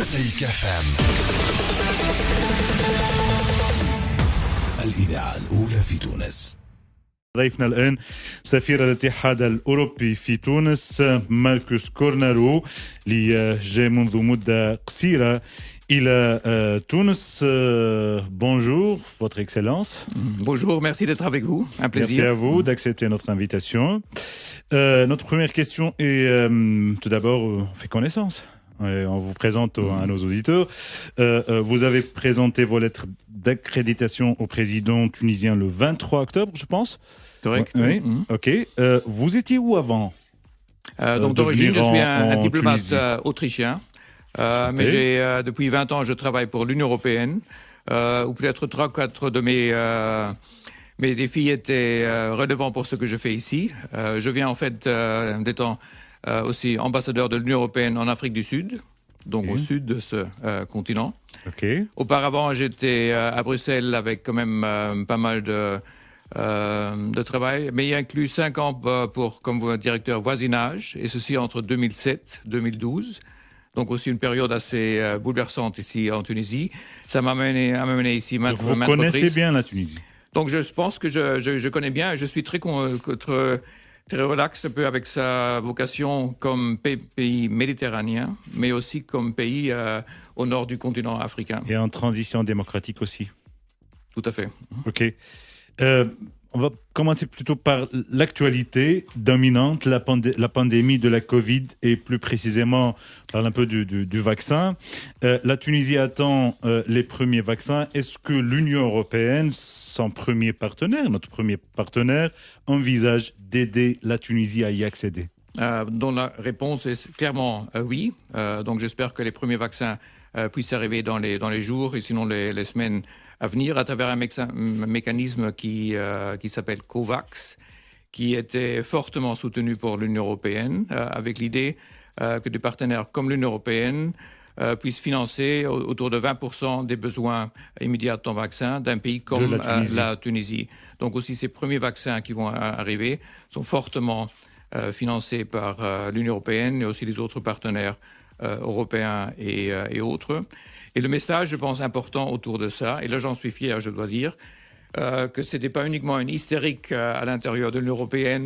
مزيك FM الإذاعة الأولى في تونس. ضيفنا الآن سفير الاتحاد الأوروبي في تونس ماركوس كورنارو اللي جاء منذ مدة قصيرة إلى تونس. Bonjour, votre excellence. Bonjour, merci d'être avec vous. Un plaisir. Merci à vous d'accepter notre invitation. Notre première question est, tout d'abord, on fait connaissance. On vous présente à nos auditeurs. Vous avez présenté vos lettres d'accréditation au président tunisien le 23 octobre, je pense. Correct. Oui, ok. Vous étiez où avant Donc d'origine, je suis un diplomate autrichien. Mais depuis 20 ans, je travaille pour l'Union européenne. Ou peut-être 3 ou 4 de mes défis étaient relevants pour ce que je fais ici. Je viens en fait d'étant aussi ambassadeur de l'Union européenne en Afrique du Sud, donc au sud de ce continent. Auparavant, j'étais à Bruxelles avec quand même pas mal de travail, mais il inclut 5 ans comme directeur voisinage, et ceci entre 2007 et 2012. Donc aussi une période assez bouleversante ici en Tunisie. Ça m'a amené ici maintes reprises. Vous connaissez bien la Tunisie. Donc je pense que je connais bien. Je suis très relax un peu avec sa vocation comme pays méditerranéen, mais aussi comme pays au nord du continent africain. Et en transition démocratique aussi. Tout à fait. Ok. On va commencer plutôt par l'actualité dominante, la pandémie de la Covid et plus précisément, on parle un peu du vaccin. La Tunisie attend les premiers vaccins. Est-ce que l'Union européenne, son premier partenaire, notre premier partenaire, envisage d'aider la Tunisie à y accéder? Dont la réponse est clairement oui. Donc j'espère que les premiers vaccins puissent arriver dans les jours et sinon les semaines à venir à travers un mécanisme qui s'appelle COVAX, qui était fortement soutenu par l'Union européenne, avec l'idée que des partenaires comme l'Union européenne puissent financer autour de 20% des besoins immédiats en vaccins d'un pays comme la Tunisie. Donc aussi ces premiers vaccins qui vont arriver sont fortement financés par l'Union européenne et aussi les autres partenaires européens et autres. Et le message, je pense, important autour de ça, et là j'en suis fier, je dois dire, que ce n'était pas uniquement une hystérique à l'intérieur de l'Union européenne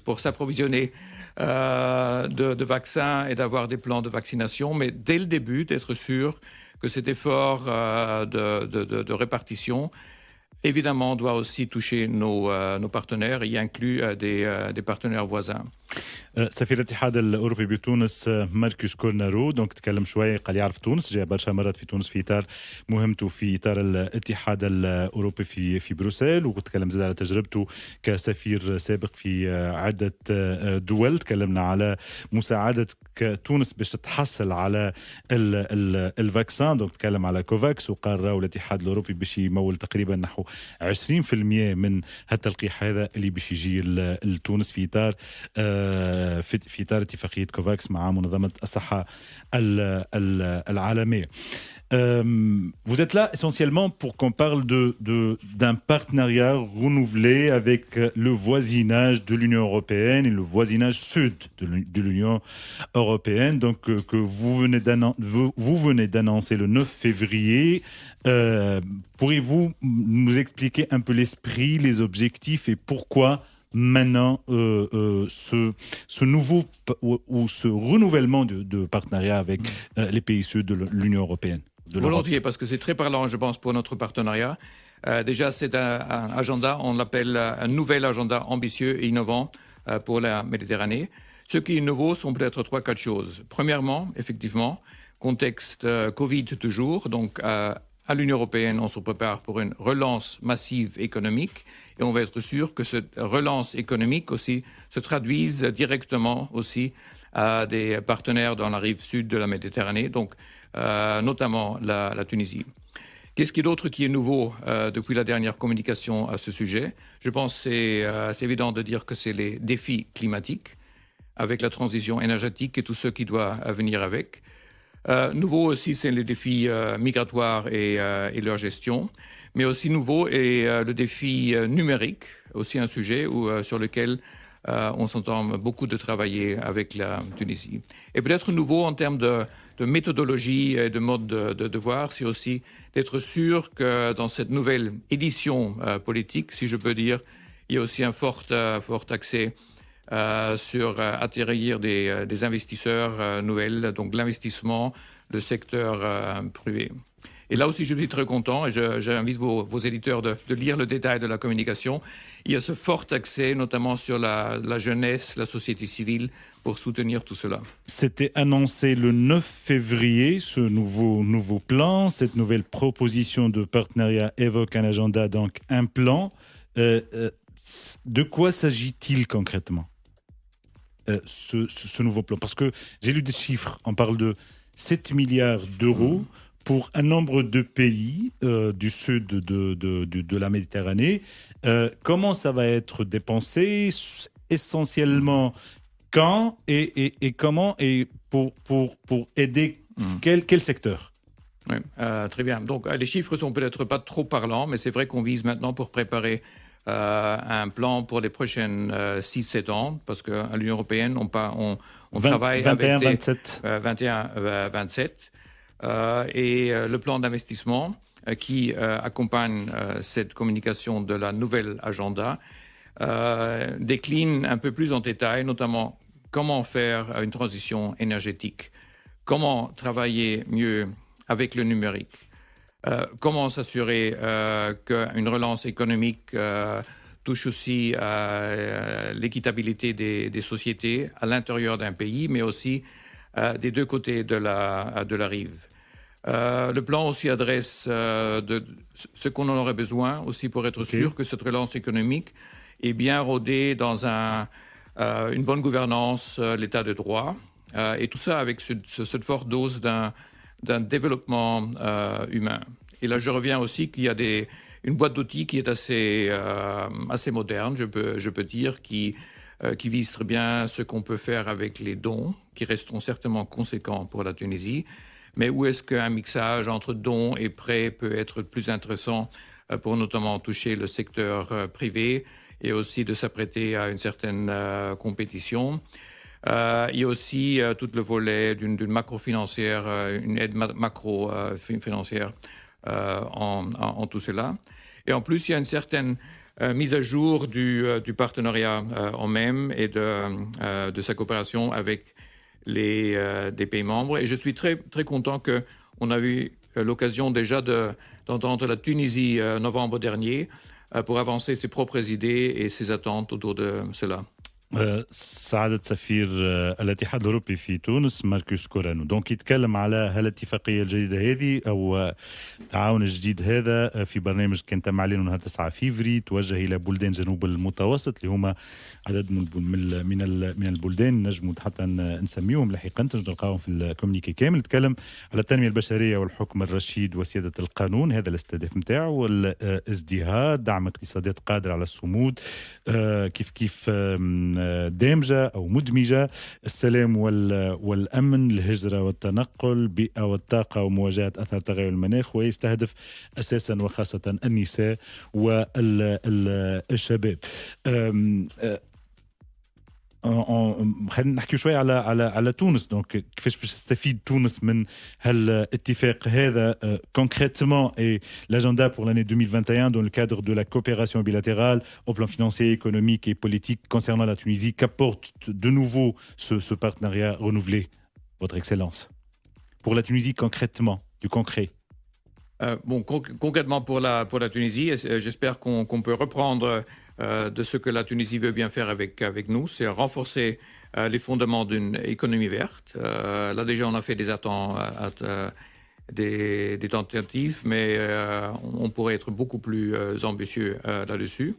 pour s'approvisionner de vaccins et d'avoir des plans de vaccination, mais dès le début d'être sûr que cet effort de répartition évidemment doit aussi toucher nos partenaires, y inclut des partenaires voisins. سفير الاتحاد الأوروبي بتونس ماركوس كورنارو تكلم شوي، قال يعرف تونس، جاء برشا مرات في تونس في إطار مهمته في إطار الاتحاد الأوروبي في بروسيل، وتكلم زاد على تجربته كسفير سابق في عدة دول. تكلمنا على مساعدة تونس باش تتحصل على الفاكسان، تكلم على كوفاكس، وقال راهو الاتحاد الأوروبي باش يمول تقريبا نحو 20% من هالتلقيح هذا اللي باش يجي لتونس في إطار في إطار اتفاقية كوفاكس مع منظمة الصحة العالمية. Vous êtes là essentiellement pour qu'on parle d'un partenariat renouvelé avec le voisinage de l'Union européenne et le voisinage sud de l'Union européenne, donc que vous venez d'annoncer le 9 février. Pourriez-vous nous expliquer un peu l'esprit, les objectifs et pourquoi maintenant ce nouveau ou ce renouvellement de partenariat avec les pays sud de l'Union européenne? Volontiers, parce que c'est très parlant, je pense, pour notre partenariat. Déjà, c'est un agenda, on l'appelle un nouvel agenda ambitieux et innovant pour la Méditerranée. Ce qui est nouveau sont peut-être 3-4 choses. Premièrement, effectivement, contexte Covid toujours, donc à l'Union européenne, on se prépare pour une relance massive économique et on va être sûr que cette relance économique aussi se traduise directement aussi à des partenaires dans la rive sud de la Méditerranée, donc notamment la Tunisie. Qu'est-ce qui est d'autre qui est nouveau depuis la dernière communication à ce sujet? Je pense que c'est évident de dire que c'est les défis climatiques avec la transition énergétique et tout ce qui doit venir avec. Nouveau aussi, c'est les défis migratoires et leur gestion. Mais aussi nouveau est le défi numérique, aussi un sujet sur lequel on s'entend beaucoup de travailler avec la Tunisie. Et peut-être nouveau en termes de méthodologie et de mode de voir, c'est aussi d'être sûr que dans cette nouvelle édition politique, si je peux dire, il y a aussi un fort accès sur atterrir des investisseurs nouvelles, donc l'investissement, le secteur privé. Et là aussi, je suis très content et j'invite vos éditeurs de lire le détail de la communication. Il y a ce fort accès, notamment sur la jeunesse, la société civile, pour soutenir tout cela. C'était annoncé le 9 février, ce nouveau plan. Cette nouvelle proposition de partenariat évoque un agenda, donc un plan. De quoi s'agit-il concrètement, ce nouveau plan? Parce que j'ai lu des chiffres, on parle de 7 milliards d'euros pour un nombre de pays du sud de la Méditerranée. Comment ça va être dépensé? Essentiellement, quand et comment, et pour aider quel secteur? Oui, très bien. Donc, les chiffres sont peut-être pas trop parlants, mais c'est vrai qu'on vise maintenant pour préparer un plan pour les prochaines 6-7 ans, parce qu'à l'Union européenne, on travaille 21, avec 27. 21-27. Et le plan d'investissement qui accompagne cette communication de la nouvelle agenda décline un peu plus en détail, notamment comment faire une transition énergétique, comment travailler mieux avec le numérique, comment s'assurer qu'une relance économique touche aussi à l'équitabilité des sociétés à l'intérieur d'un pays, mais aussi des deux côtés de la rive. Le plan aussi adresse ce qu'on en aurait besoin aussi pour être sûr que cette relance économique est bien rodée dans une bonne gouvernance, l'état de droit, et tout ça avec cette forte dose d'un développement humain. Et là, je reviens aussi qu'il y a une boîte d'outils qui est assez moderne, je peux dire, qui vise très bien ce qu'on peut faire avec les dons, qui resteront certainement conséquents pour la Tunisie, mais où est-ce qu'un mixage entre dons et prêts peut être plus intéressant pour notamment toucher le secteur privé et aussi de s'apprêter à une certaine compétition. Il y a aussi tout le volet d'une macro-financière, une aide macro-financière en tout cela. Et en plus, il y a une certaine mise à jour du partenariat en même et de sa coopération avec des pays membres. Et je suis très, très content qu'on a eu l'occasion déjà d'entendre la Tunisie novembre dernier pour avancer ses propres idées et ses attentes autour de cela. سعادة سفير الاتحاد الأوروبي في تونس ماركوس كورانو دونك يتكلم على هالاتفاقية الجديدة هذه أو التعاون الجديد هذا في برنامج كان تم إعلانه نهار 9 فيفري توجه إلى بلدان جنوب المتوسط اللي هما عدد من البلدان نجموا حتى نسميهم لاحقا تنجم نلقاهم في الكومينيكي كامل. نتكلم على التنمية البشرية والحكم الرشيد وسيادة القانون، هذا الاستهداف نتاعو، والازدهار، دعم اقتصادات قادرة على الصمود، كيف دامجة أو مدمجة، السلام والأمن، الهجرة والتنقل، بيئة والطاقة ومواجهة أثر تغير المناخ، ويستهدف أساسا وخاصة النساء والشباب. خلينا نحكي شوي على تونس. دونك كيفاش باش تستفيد تونس من هالاتفاق هذا concrètement et l'agenda pour l'année 2021 dans le cadre de la coopération bilatérale au plan financier, économique et politique concernant la Tunisie. Qu'apporte de nouveau ce partenariat renouvelé, Votre Excellence, pour la Tunisie concrètement, du concret? Concrètement pour la Tunisie, j'espère qu'on peut reprendre de ce que la Tunisie veut bien faire avec nous, c'est renforcer les fondements d'une économie verte. Là déjà on a fait des tentatives, mais on pourrait être beaucoup plus ambitieux là-dessus.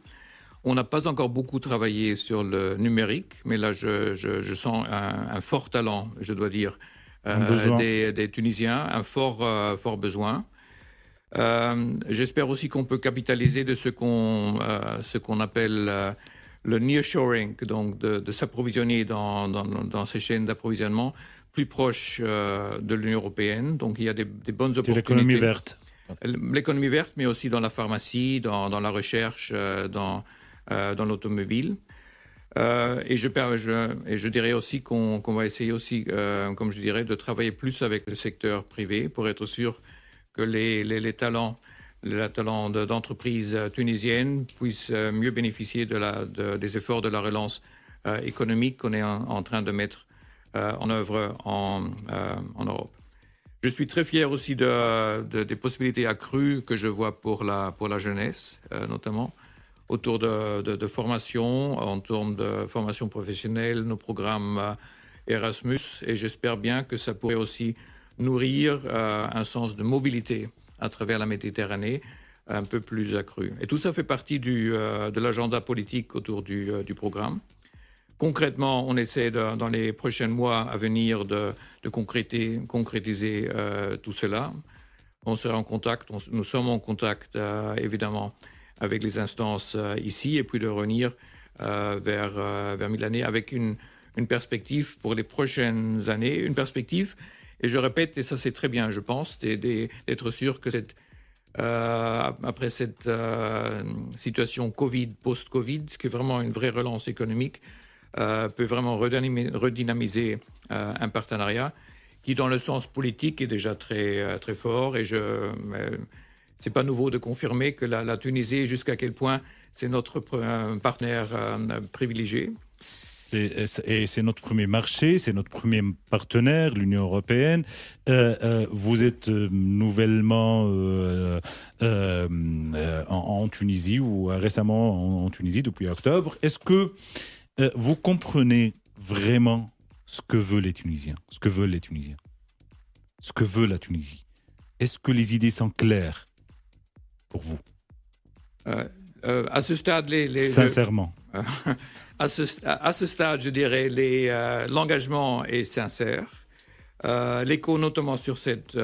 On n'a pas encore beaucoup travaillé sur le numérique, mais là je sens un fort talent, je dois dire, des Tunisiens, un fort besoin. J'espère aussi qu'on peut capitaliser de ce qu'on appelle le nearshoring, donc de s'approvisionner dans ces chaînes d'approvisionnement plus proches de l'Union européenne. Donc il y a des bonnes opportunités. L'économie verte. L'économie verte, mais aussi dans la pharmacie, dans la recherche, dans l'automobile. Je dirais aussi qu'on va essayer aussi, comme je dirais, de travailler plus avec le secteur privé pour être sûr que les talents d'entreprises tunisiennes puissent mieux bénéficier des efforts de la relance économique qu'on est en train de mettre en œuvre en Europe. Je suis très fier aussi des possibilités accrues que je vois pour la jeunesse, notamment autour de formation, en termes de formation professionnelle, nos programmes Erasmus, et j'espère bien que ça pourrait aussi nourrir un sens de mobilité à travers la Méditerranée un peu plus accru. Et tout ça fait partie de l'agenda politique autour du programme. Concrètement, on essaie dans les prochains mois à venir de concrétiser tout cela. On sera en contact, nous sommes en contact évidemment avec les instances ici, et puis de revenir vers mi-l'année avec une perspective pour les prochaines années, une perspective, et je répète, et ça c'est très bien, je pense, d'être sûr que après cette situation Covid, post-Covid, qui est vraiment une vraie relance économique, peut vraiment redynamiser un partenariat qui, dans le sens politique, est déjà très, très fort. Et c'est pas nouveau de confirmer que la Tunisie, jusqu'à quel point c'est notre partenaire privilégié. C'est notre premier marché, c'est notre premier partenaire, l'Union européenne. Vous êtes nouvellement en Tunisie, ou récemment en Tunisie depuis octobre. Est-ce que vous comprenez vraiment ce que veulent les Tunisiens, ce que veulent la Tunisie? Est-ce que les idées sont claires pour vous? À ce stade, sincèrement. À ce stade, je dirais, l'engagement est sincère. L'écho, notamment sur cette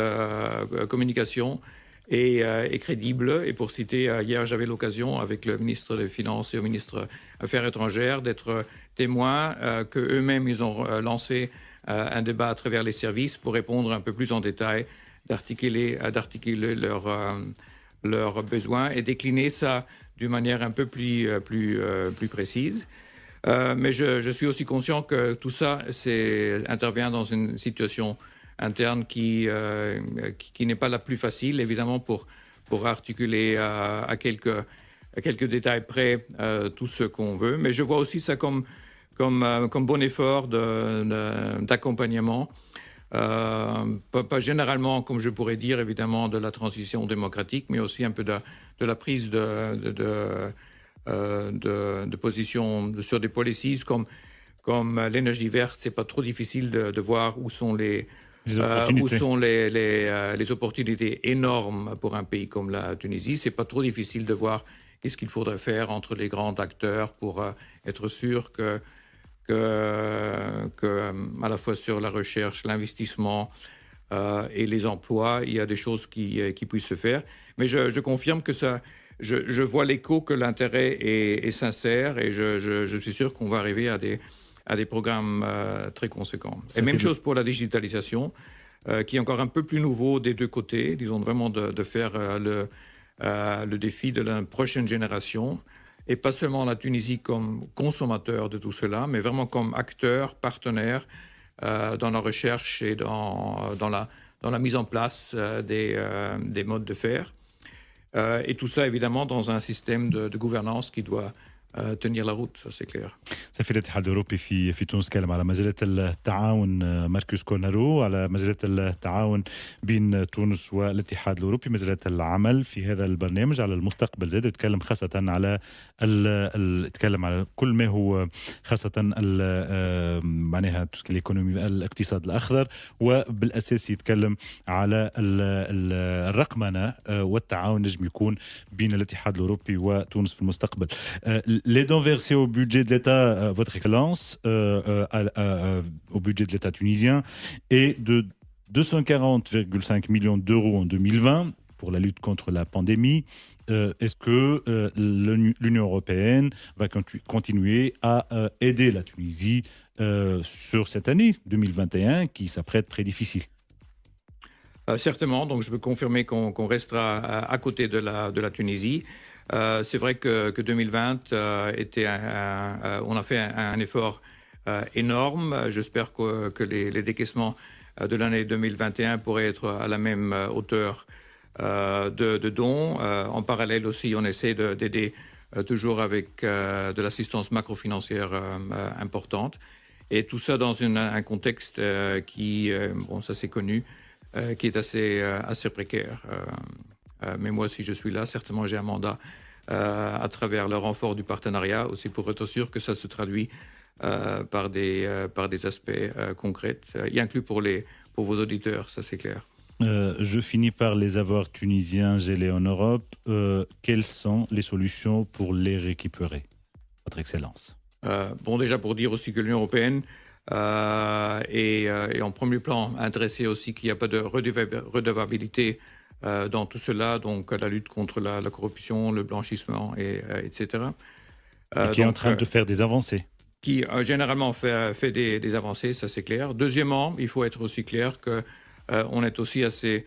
communication, est crédible. Et pour citer, hier, j'avais l'occasion, avec le ministre des Finances et le ministre des Affaires étrangères, d'être témoin qu'eux-mêmes, ils ont lancé un débat à travers les services pour répondre un peu plus en détail, d'articuler leurs besoins et décliner ça d'une manière un peu plus précise. Mais je suis aussi conscient que tout ça intervient dans une situation interne qui n'est pas la plus facile, évidemment, pour articuler à quelques détails près tout ce qu'on veut. Mais je vois aussi ça comme bon effort d'accompagnement. Pas généralement, comme je pourrais dire, évidemment, de la transition démocratique, mais aussi un peu de la prise de position sur des policies comme l'énergie verte. C'est pas trop difficile de voir où sont les opportunités énormes pour un pays comme la Tunisie. C'est pas trop difficile de voir qu'est-ce qu'il faudrait faire entre les grands acteurs pour être sûr que à la fois sur la recherche, l'investissement et les emplois, il y a des choses qui puissent se faire. Mais je confirme que ça, je vois l'écho, que l'intérêt est sincère, et je suis sûr qu'on va arriver à des programmes très conséquents. Et même chose pour la digitalisation, qui est encore un peu plus nouveau des deux côtés, disons vraiment de faire le défi de la prochaine génération. Et pas seulement la Tunisie comme consommateur de tout cela, mais vraiment comme acteur, partenaire dans la recherche et dans la mise en place des modes de faire. Et tout ça, évidemment, dans un système de gouvernance qui doit tenir la route, ça c'est clair. سفير الاتحاد الأوروبي في تونس كلم على مسألة التعاون، ماركوس كورنارو، على مسألة التعاون بين تونس والاتحاد الأوروبي، مسألة العمل في هذا البرنامج على المستقبل. زاد يتكلم خاصة على يتكلم على كل ما هو خاصة معناها الإيكونومي، الاقتصاد الأخضر، وبالأساس يتكلم على الرقمنة والتعاون نجم يكون بين الاتحاد الأوروبي وتونس في المستقبل. Les dons versés au budget de l'État, Votre Excellence, au budget de l'État tunisien, est de 240,5 millions d'euros en 2020 pour la lutte contre la pandémie. Est-ce que l'Union européenne va continuer à aider la Tunisie sur cette année 2021 qui s'apprête très difficile? Certainement, donc je peux confirmer qu'on restera à côté de la Tunisie. C'est vrai que 2020 on a fait un effort énorme. J'espère que les décaissements de l'année 2021 pourraient être à la même hauteur de dons. En parallèle aussi, on essaie d'aider toujours avec de l'assistance macrofinancière importante. Et tout ça dans un contexte qui, ça c'est connu, qui est assez précaire. Mais moi, si je suis là, certainement j'ai un mandat à travers le renfort du partenariat, aussi pour être sûr que ça se traduit par des aspects concrets, y inclus pour vos auditeurs, ça c'est clair. Je finis par les avoirs tunisiens gelés en Europe. Quelles sont les solutions pour les récupérer, Votre Excellence? Déjà pour dire aussi que l'Union européenne est en premier plan intéressée aussi qu'il n'y a pas de redevabilité dans tout cela, donc la lutte contre la corruption, le blanchissement, etc. Qui est en train de faire des avancées. Qui généralement fait des avancées, ça c'est clair. Deuxièmement, il faut être aussi clair qu'on est aussi assez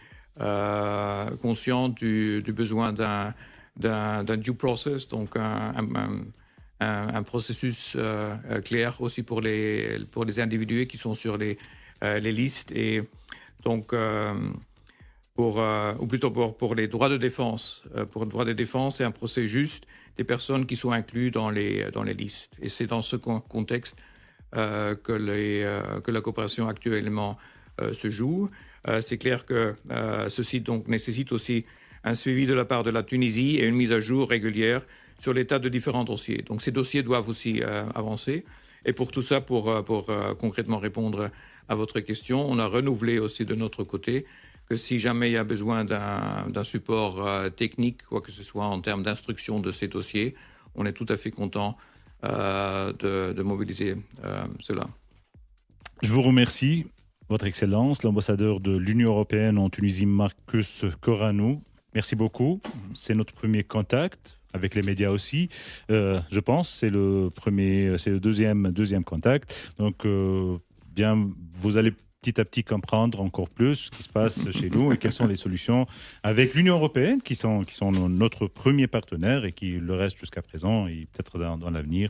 conscient du besoin d'un due process, donc un processus clair aussi pour les individus qui sont sur les listes, et donc ou plutôt pour les droits de défense. Pour le droit de défense et un procès juste des personnes qui sont incluses dans les listes. Et c'est dans ce contexte que la coopération actuellement se joue. C'est clair que ceci donc nécessite aussi un suivi de la part de la Tunisie et une mise à jour régulière sur l'état de différents dossiers. Donc ces dossiers doivent aussi avancer. Et pour tout ça, pour concrètement répondre à votre question, on a renouvelé aussi de notre côté que si jamais il y a besoin d'un support technique, quoi que ce soit en termes d'instruction de ces dossiers, on est tout à fait content de mobiliser cela. Je vous remercie, Votre Excellence, l'ambassadeur de l'Union européenne en Tunisie, Marcus Coranou. Merci beaucoup. C'est notre premier contact avec les médias aussi. Je pense c'est le deuxième contact. Donc, vous allez petit à petit comprendre encore plus ce qui se passe chez nous et quelles sont les solutions avec l'Union européenne qui sont notre premier partenaire et qui le reste jusqu'à présent et peut-être dans l'avenir.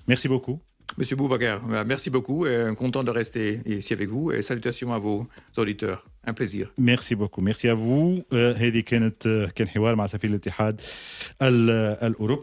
Merci beaucoup. Monsieur Boubacar, merci beaucoup. Content de rester ici avec vous et salutations à vos auditeurs. Un plaisir. Merci beaucoup. Merci à vous. هذه كان حوار مع سفير الاتحاد الأوروبي.